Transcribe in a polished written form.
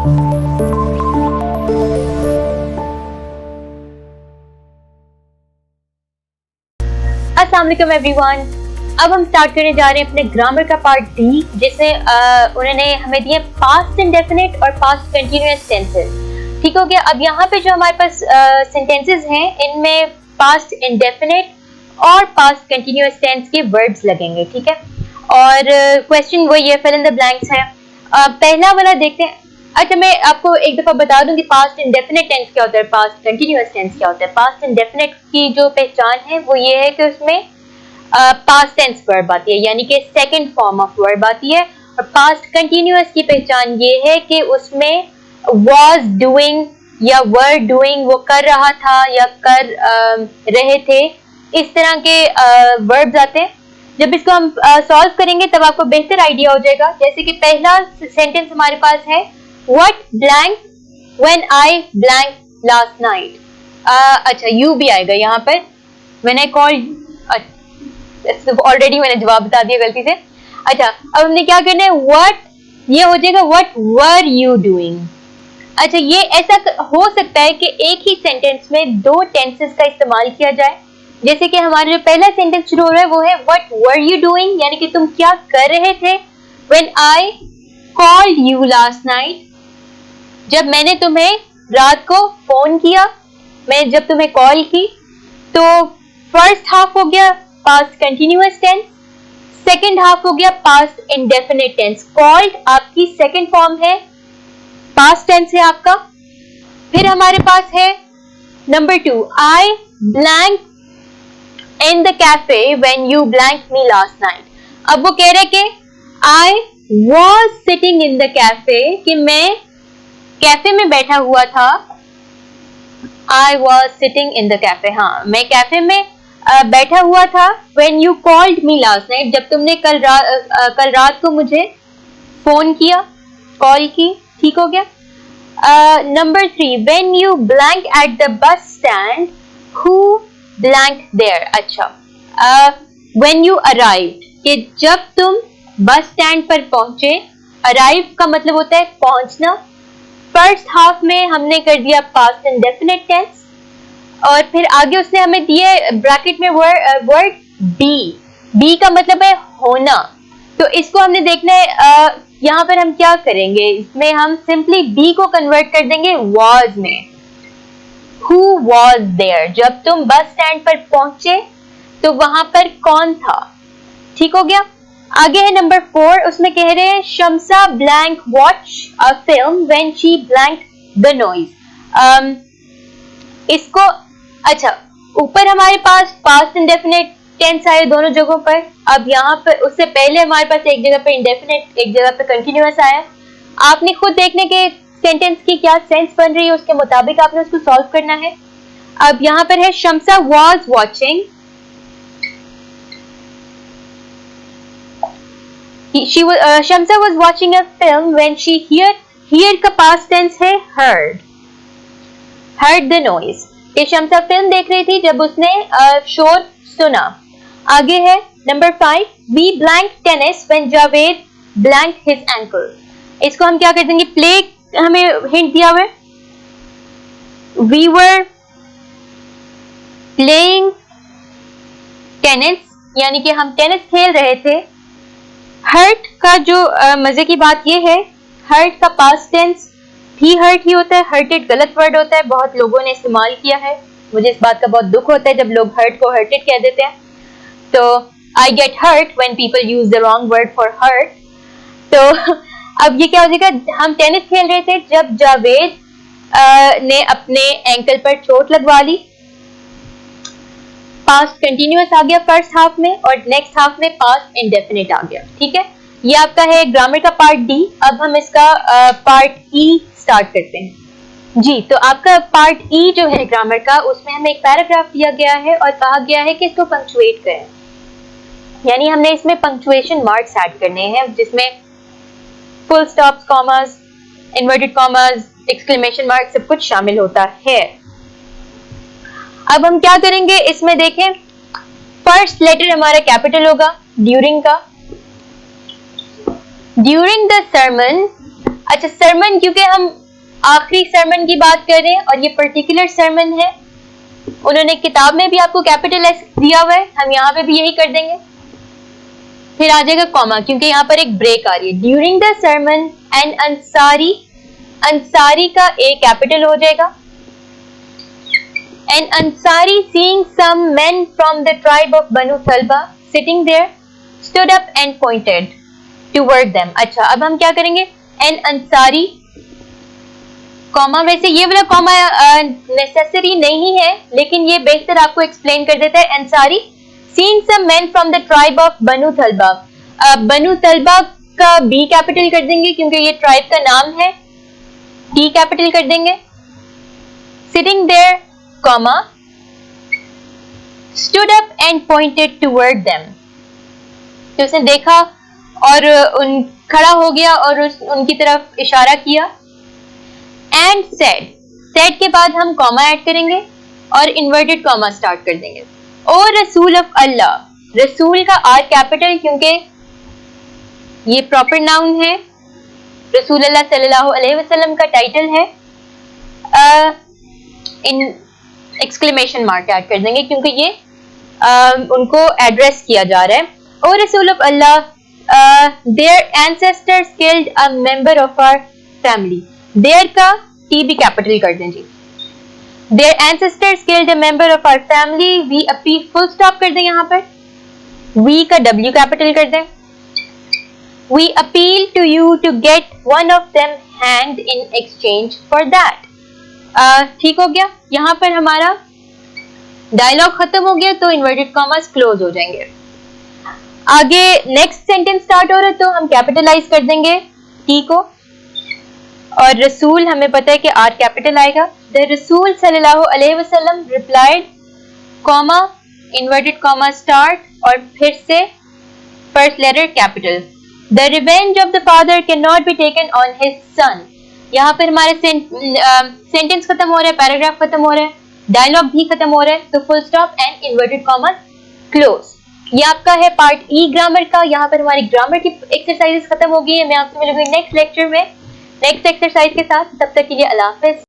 अस्सलाम वालेकुम एवरीवन। अब हम स्टार्ट करने जा रहे हैं अपने ग्रामर का पार्ट डी, जिसमें उन्होंने हमें दिए पास्ट इंडेफिनिट और पास्ट कंटीन्यूअस टेंसेस। ठीक हो गया। अब यहाँ पे जो हमारे पास सेंटेंसेस हैं, इनमें पास्ट इंडेफिनिट और पास्ट कंटीन्यूअस टेंस के वर्ड्स लगेंगे। ठीक है, और क्वेश्चन वही है, फिल इन द ब्लैंक्स है। पहला वाला देखते हैं। अच्छा, मैं आपको एक दफा बता दूं कि पास्ट इंडेफिनिट टेंस क्या होता है, पास्ट कंटीन्यूअस टेंस क्या होता है। पास्ट इंडेफिनिट की जो पहचान है वो ये है कि उसमें पास्ट टेंस वर्ब आती है, यानी कि सेकंड फॉर्म ऑफ वर्ब आती है। और पास्ट कंटीन्यूअस की पहचान ये है कि उसमें वाज डूइंग या वर डूइंग, वो कर रहा था या कर रहे थे, इस तरह के वर्ब्स आते हैं। जब इसको हम सॉल्व करेंगे तब आपको बेहतर आइडिया हो जाएगा। जैसे कि पहला सेंटेंस हमारे पास है, What blank when I blank last night। अच्छा, you भी आएगा यहाँ पर। When I called, ऑलरेडी मैंने जवाब बता दिया गलती से। अच्छा, अब हमने क्या करना है, what, ये हो जाएगा what were you doing। अच्छा, ये ऐसा हो सकता है कि एक ही सेंटेंस में दो टेंसेस का इस्तेमाल किया जाए। जैसे कि हमारा जो पहला सेंटेंस शुरू हो रहा है वो है what were you doing, यानी कि तुम क्या कर रहे थे। When I called you last night, जब मैंने तुम्हें रात को फोन किया, मैं जब तुम्हें कॉल की। तो फर्स्ट हाफ हो गया past continuous tense, second half हो गया पास्ट इंडेफिनिट टेंस। कॉल्ड आपकी सेकंड फॉर्म है, पास्ट टेंस है आपका। फिर हमारे पास है number 2, I blank in the cafe when you blank me last night. अब वो कह रहे कि I was sitting in the cafe, कि मैं कैफे में बैठा हुआ था। I was sitting in the cafe, हाँ, मैं कैफे में बैठा हुआ था। When you called me last night, जब तुमने कल रात को मुझे फोन किया, कॉल की। ठीक हो गया। Number 3, when you blank at the bus stand, who blanked there। अच्छा, when you arrived, कि जब तुम बस स्टैंड पर पहुंचे। अराइव का मतलब होता है पहुंचना। फर्स्ट हाफ में हमने कर दिया पास्ट इंडेफिनिट टेंस, और फिर आगे उसने हमें दिया ब्रैकेट में वर्ड बी। बी का मतलब है होना। तो इसको हमने देखना है, यहाँ पर हम क्या करेंगे, इसमें हम सिंपली बी को कन्वर्ट कर देंगे वाज में। हु वाज देयर, जब तुम बस स्टैंड पर पहुंचे तो वहां पर कौन था। ठीक हो गया। आगे है नंबर 4, उसमें कह रहे हैं Shamsa blank watch a film when she blank the noise. इसको, अच्छा, ऊपर हमारे पास पास्ट इंडेफिनिट टेंस आए दोनों जगहों पर। अब यहाँ पर उससे पहले हमारे पास एक जगह पे इंडेफिनिट, एक जगह पे कंटिन्यूअस आया। आपने खुद देखने के सेंटेंस की क्या सेंस बन रही है, उसके मुताबिक आपने उसको सॉल्व करना है। अब यहाँ पर है Shamsa was watching, Shamsa was watching a film when she hear का past tense है heard the noise। ये शम्सा फिल्म देख रही थी जब उसने शोर सुना। आगे है number 5, we blank tennis when Javed blanked his ankle। इसको हम क्या कर देंगे, प्ले, हमें हिंट दिया हुआ है, we were playing tennis, यानी कि हम टेनिस खेल रहे थे। हर्ट का जो मजे की बात यह है, हर्ट का पास्ट टेंस भी हर्ट ही होता है। हर्टेड गलत वर्ड होता है, बहुत लोगों ने इस्तेमाल किया है। मुझे इस बात का बहुत दुख होता है जब लोग हर्ट को हर्टेड कह देते हैं। तो I get hurt when people use the wrong word for hurt. तो अब ये क्या हो जाएगा, हम टेनिस खेल रहे थे जब जावेद ने अपने एंकल पर चोट लगवा ली। पास्ट कंटिन्यूअस आ गया फर्स्ट हाफ में, और नेक्स्ट हाफ में पास्ट इंडेफिनिट आ गया। ठीक है, ये आपका है ग्रामर का पार्ट डी। अब हम इसका पार्ट ई स्टार्ट करते हैं। जी, तो आपका पार्ट ई जो है ग्रामर का, उसमें हमें एक पैराग्राफ दिया गया है और कहा गया है कि इसको पंक्चुएट करें, यानी हमने इसमें पंक्चुएशन मार्क्स ऐड करने हैं, जिसमें full stops, commas, inverted commas, exclamation mark सब कुछ शामिल होता है। अब हम क्या करेंगे, इसमें देखें, फर्स्ट लेटर हमारा कैपिटल होगा ड्यूरिंग का। ड्यूरिंग द सर्मन अच्छा सरमन, क्योंकि हम आखिरी सरमन की बात कर रहे हैं और ये पर्टिकुलर सरमन है, उन्होंने किताब में भी आपको कैपिटल एस दिया हुआ है, हम यहाँ पे भी यही कर देंगे। फिर आ जाएगा कॉमा, क्योंकि यहाँ पर एक ब्रेक आ रही है। During the sermon an Ansari, Ansari का ए कैपिटल हो जाएगा। An Ansari seeing some men from the tribe of Banu Talba sitting there stood up and pointed toward them. अच्छा अब हम क्या करेंगे, एन अंसारी कॉमा, वैसे ये वाला कॉमा नेसेसरी नहीं है, लेकिन ये बेहतर आपको एक्सप्लेन कर देता है। Ansari seeing some men from the tribe of Banu Talba, Banu तलबा का बी कैपिटल कर देंगे क्योंकि ये ट्राइब का नाम है, टी कैपिटल कर देंगे। Sitting there comma stood up and pointed toward them, तो उसने देखा और उन खड़ा हो गया और उनकी तरफ इशारा किया। एंड सेड, सेड के बाद हम कॉमा ऐड करेंगे और इन्वर्टेड कॉमा स्टार्ट कर देंगे। ओ रसूल ऑफ अल्लाह, रसूल का आर कैपिटल क्योंकि ये प्रॉपर नाउन है, रसूल अल्लाह सल्लल्लाहु अलैहि वसल्लम का टाइटल है, इन एक्सक्लेमेशन मार्क ऐड कर देंगे क्योंकि ये उनको एड्रेस किया जा रहा है। ओ रसूल of Allah, their ancestors killed a member of our family, their का टी भी कैपिटल कर दें जी। Their ancestors killed a member of our family, we appeal, full stop कर दें यहाँ पर, वी का डब्ल्यू कैपिटल कर दें। We appeal to you to get one of them hanged in exchange for that. ठीक हो गया, यहाँ पर हमारा डायलॉग खत्म हो गया, तो इन्वर्टेड कॉमास क्लोज हो जाएंगे। आगे नेक्स्ट सेंटेंस स्टार्ट हो रहा है तो हम कैपिटलाइज कर देंगे टी को, और रसूल हमें पता है कि आर कैपिटल आएगा। द रसूल सल्लल्लाहु अलैहि वसल्लम replied, comma inverted comma start और फिर से first letter capital. The revenge of the father can not be taken on his son, यहाँ पर हमारे सेंटेंस खत्म हो रहा है, पैराग्राफ खत्म हो रहा है, डायलॉग भी खत्म हो रहा है, तो full stop and inverted comma close. ये आपका है पार्ट ई ग्रामर का। यहाँ पर हमारी ग्रामर की एक्सरसाइजेस खत्म हो गई है। मैं आपसे मिलूंगी नेक्स्ट लेक्चर में नेक्स्ट एक्सरसाइज के साथ। तब तक के लिए अल्लाह हाफिज।